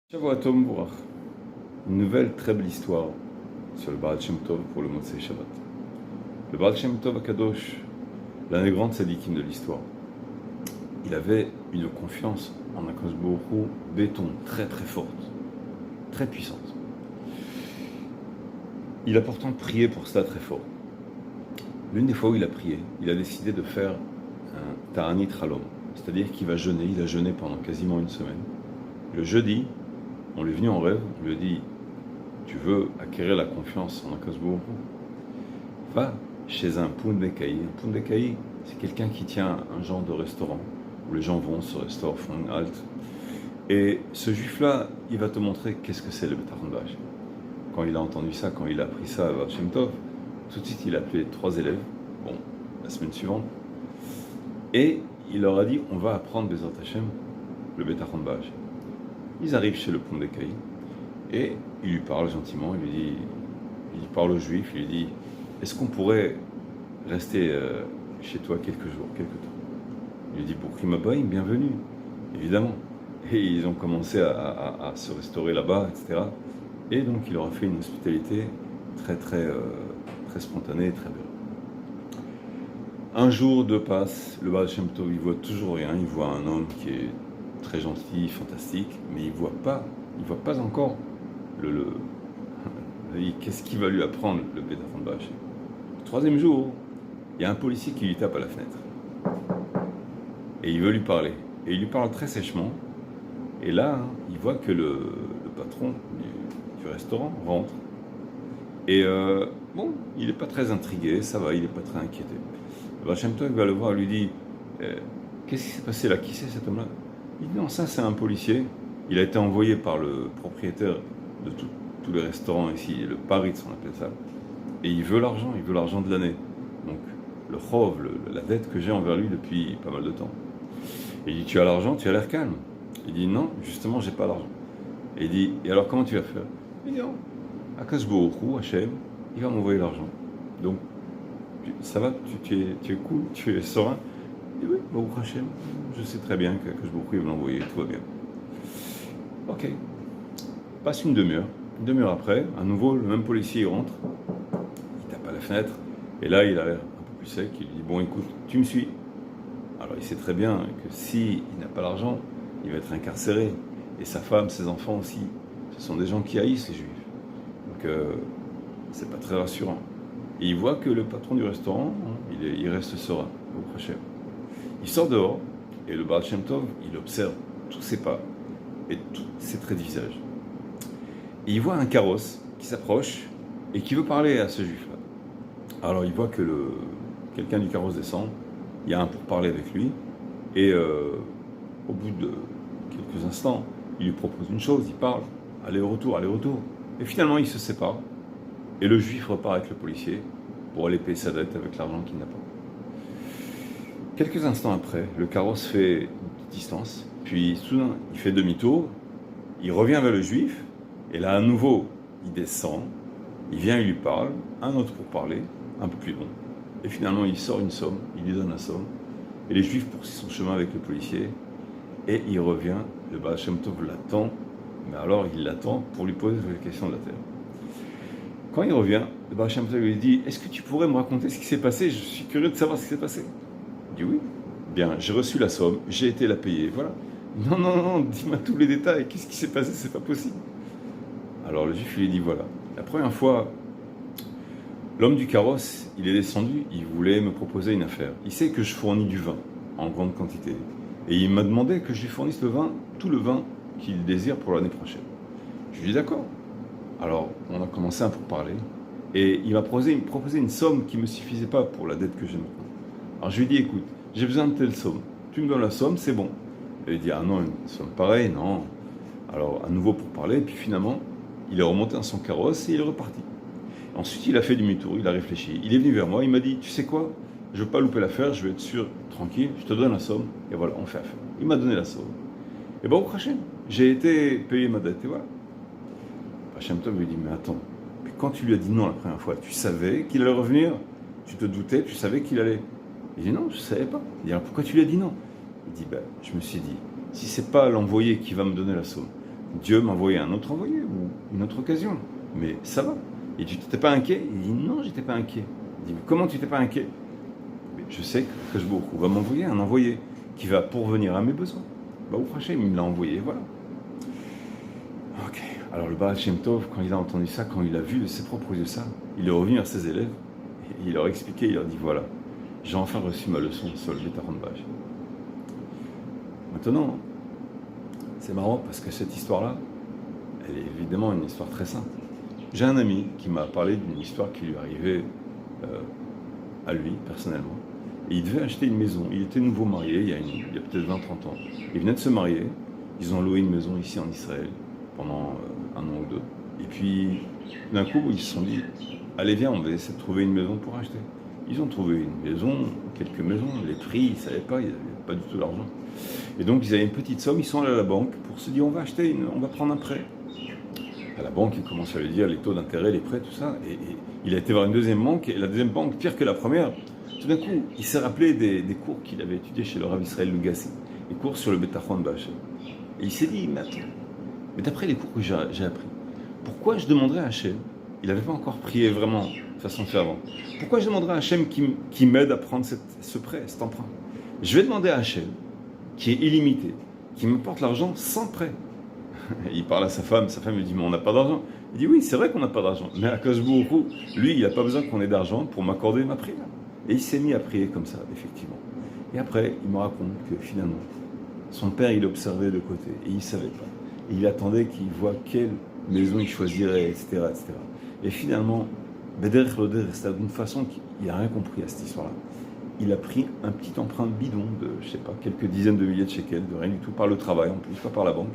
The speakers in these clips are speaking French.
Shavua Tov Mvorach. Une nouvelle très belle histoire sur le Baal Shem Tov pour le Motzei Shabbat. Le Baal Shem Tov Akadosh, l'un des grands tzadikim de l'histoire, il avait une confiance en Akadosh Baruch Hu béton, très très forte, très puissante. Il a pourtant prié pour cela très fort. L'une des fois où il a prié, il a décidé de faire un Ta'anit Halom, c'est-à-dire qu'il va jeûner. Il a jeûné pendant quasiment une semaine. Le jeudi, on lui est venu en rêve, on lui a dit « Tu veux acquérir la confiance en Akadosh Baruch Hu ? Va chez un Pundekaï. » Un Pundekaï, c'est quelqu'un qui tient un genre de restaurant, où les gens vont, se restaurent, font une halte. Et ce juif-là, il va te montrer qu'est-ce que c'est le Beit HaMikdash. Quand il a entendu ça, quand il a appris ça à Baal Shem Tov, tout de suite il a appelé 3 élèves, la semaine suivante, et il leur a dit « On va apprendre Bezrat Hashem, le Beit HaMikdash. » Ils arrivent chez le Pundekaï et il lui parle gentiment, il parle au juif, il lui dit « Est-ce qu'on pourrait rester chez toi quelques jours, quelques temps ?» Il lui dit « Pour Krimabaïm, bienvenue, évidemment. » Et ils ont commencé à se restaurer là-bas, etc. Et donc il leur a fait une hospitalité très spontanée, très belle. Un jour, deux passent, le Baal Shem Tov, il voit toujours rien, il voit un homme qui est très gentil, fantastique, mais il voit pas encore qu'est-ce qu'il va lui apprendre, le Beit HaMikdash. Le 3e jour, il y a un policier qui lui tape à la fenêtre. Et il veut lui parler. Et il lui parle très sèchement. Et là, il voit que le patron du restaurant rentre. Et il n'est pas très intrigué, ça va, il n'est pas très inquiété. Le Baal Shem Tov va le voir et lui dit qu'est-ce qui s'est passé là? Qui c'est cet homme-là? Il dit non, ça c'est un policier. Il a été envoyé par le propriétaire de tous les restaurants ici, le Paritz on appelle ça. Et il veut l'argent de l'année. Donc le chov, la dette que j'ai envers lui depuis pas mal de temps. Et il dit tu as l'argent, tu as l'air calme. Il dit non, justement j'ai pas l'argent. Et il dit et alors comment tu vas faire? Il dit non, Akadosh Baruch Hu, Hashem, il va m'envoyer l'argent. Donc ça va, tu es cool, tu es serein. Il dit oui, Baruch Hashem, je sais très bien que Akadosh Baruch Hu va l'envoyer, tout va bien. Ok, passe une demi-heure. Une demi-heure après, à nouveau, le même policier rentre, il tape à la fenêtre, et là il a l'air un peu plus sec, il lui dit bon écoute, tu me suis. Alors il sait très bien que s'il n'a pas l'argent, il va être incarcéré, et sa femme, ses enfants aussi, ce sont des gens qui haïssent les juifs. Donc c'est pas très rassurant. Et il voit que le patron du restaurant, il reste serein, au Hachem. Il sort dehors, et le Baal Shem Tov, il observe tous ses pas, et tous ses traits de visage. Et il voit un carrosse qui s'approche, et qui veut parler à ce juif-là. Alors il voit que quelqu'un du carrosse descend, il y a un pour parler avec lui, et au bout de quelques instants, il lui propose une chose, il parle, aller-retour. Et finalement, ils se séparent, et le juif repart avec le policier pour aller payer sa dette avec l'argent qu'il n'a pas. Quelques instants après, le carrosse fait une petite distance, puis soudain, il fait demi-tour, il revient vers le juif, et là, à nouveau, il descend, il vient, il lui parle, un autre pour parler, un peu plus long, et finalement, il sort une somme, il lui donne la somme, et les juifs poursuivent son chemin avec le policier, et il revient, le Baal Shem Tov l'attend, mais alors il l'attend pour lui poser toutes les questions de la terre. Quand il revient, le Baal Shem Tov lui dit « Est-ce que tu pourrais me raconter ce qui s'est passé? Je suis curieux de savoir ce qui s'est passé. » Il dit « Oui. Bien, j'ai reçu la somme, j'ai été la payer, voilà. » Non, dis-moi tous les détails, qu'est-ce qui s'est passé? C'est pas possible. Alors le juif lui dit « Voilà, la première fois, l'homme du carrosse, il est descendu, il voulait me proposer une affaire. Il sait que je fournis du vin en grande quantité. Et il m'a demandé que je lui fournisse tout le vin qu'il désire pour l'année prochaine. Je lui dis d'accord. Alors, on a commencé un pourparler, et il m'a proposé une somme qui ne me suffisait pas pour la dette que j'ai maintenant. Alors je lui dis, écoute, j'ai besoin de telle somme. Tu me donnes la somme, c'est bon. Et il dit, ah non, une somme pareille, non. Alors, à nouveau pourparler, et puis finalement, il est remonté dans son carrosse et il est reparti. Ensuite, il a fait demi-tour, il a réfléchi. Il est venu vers moi, il m'a dit, tu sais quoi? Je ne veux pas louper l'affaire, je vais être sûr, tranquille, je te donne la somme, et voilà, on fait affaire. Il m'a donné la somme. Et bon, au Hachem, j'ai été payer ma dette, et voilà. Hachem Tov lui dit, mais attends, mais quand tu lui as dit non la première fois, tu savais qu'il allait revenir? Tu te doutais, tu savais qu'il allait? Il dit, non, je ne savais pas. Il dit, alors pourquoi tu lui as dit non? Il dit, je me suis dit, si ce n'est pas l'envoyé qui va me donner la somme, Dieu m'a envoyé un autre envoyé ou une autre occasion. Mais ça va. Et tu t'étais pas inquiet? Il dit non, j'étais pas inquiet. Il dit mais comment tu t'es pas inquiet? Mais je sais que Baruch va m'envoyer un envoyé qui va pourvenir à mes besoins. Bah, Hashem, il me l'a envoyé, voilà. Ok. Alors le Baal Shem Tov, quand il a entendu ça, quand il a vu de ses propres yeux ça, il est revenu vers ses élèves et il leur a expliqué, il leur dit voilà, j'ai enfin reçu ma leçon sur le Bétaron Bâche. Maintenant, c'est marrant parce que cette histoire-là, elle est évidemment une histoire très simple. J'ai un ami qui m'a parlé d'une histoire qui lui arrivait à lui, personnellement. Et il devait acheter une maison. Il était nouveau marié, il y a peut-être 20-30 ans. Il venait de se marier. Ils ont loué une maison ici en Israël pendant un an ou deux. Et puis, d'un coup, ils se sont dit, allez viens, on va essayer de trouver une maison pour acheter. Ils ont trouvé une maison, quelques maisons, les prix, ils ne savaient pas, ils n'avaient pas du tout d'argent. Et donc, ils avaient une petite somme, ils sont allés à la banque pour se dire, on va prendre un prêt. À la banque, ils commencent à lui dire les taux d'intérêt, les prêts, tout ça. Et il a été voir une deuxième banque, et la deuxième banque, pire que la première. Tout d'un coup, il s'est rappelé des cours qu'il avait étudiés chez le Rav Israël Lugassi, les cours sur le Bétachon Bâché. Et il s'est dit, mais attends, mais d'après les cours que j'ai appris, pourquoi je demanderais à Hachem, il n'avait pas encore prié vraiment de façon fervente, pourquoi je demanderais à Hachem qui m'aide à prendre ce prêt, cet emprunt? Je vais demander à Hachem, qui est illimité, qui me porte l'argent sans prêt. Il parle à sa femme lui dit, mais on n'a pas d'argent. Il dit, oui, c'est vrai qu'on n'a pas d'argent, mais Akadosh Baruch Hu, lui, il n'a pas besoin qu'on ait d'argent pour m'accorder ma prière. Et il s'est mis à prier comme ça, effectivement. Et après, il me raconte que finalement, son père, il observait de côté, et il ne savait pas. Et il attendait qu'il voit quelle maison il choisirait, etc. etc. Et finalement, Bederech Loder, c'était d'une façon qu'il n'a rien compris à cette histoire-là. Il a pris un petit emprunt bidon de, je sais pas, quelques dizaines de milliers de shekels, de rien du tout, par le travail, en plus, pas par la banque.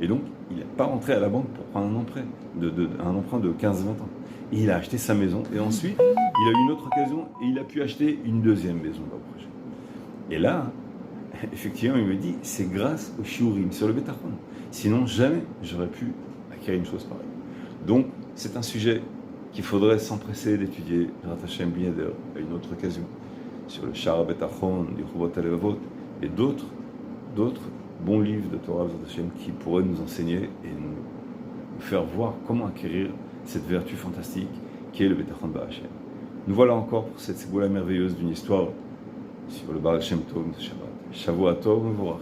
Et donc, il n'est pas rentré à la banque pour prendre un emprunt de 15-20 ans. Et il a acheté sa maison. Et ensuite, il a eu une autre occasion et il a pu acheter une deuxième maison là au projet. Et là, effectivement, il me dit, c'est grâce au shiurim sur le Bétachon. Sinon, jamais j'aurais pu acquérir une chose pareille. Donc, c'est un sujet qu'il faudrait s'empresser d'étudier, rattacher à une autre occasion, sur le Shara Bétachon, du Chuvot HaLevavot, et d'autres bons livres de Torah Hashem qui pourraient nous enseigner et nous faire voir comment acquérir cette vertu fantastique qui est le Bétachon Ba'Hashem. Nous voilà encore pour cette ségoula merveilleuse d'une histoire sur le Baal Shem Tov de Shabbat. Shavua Tov Mevorach.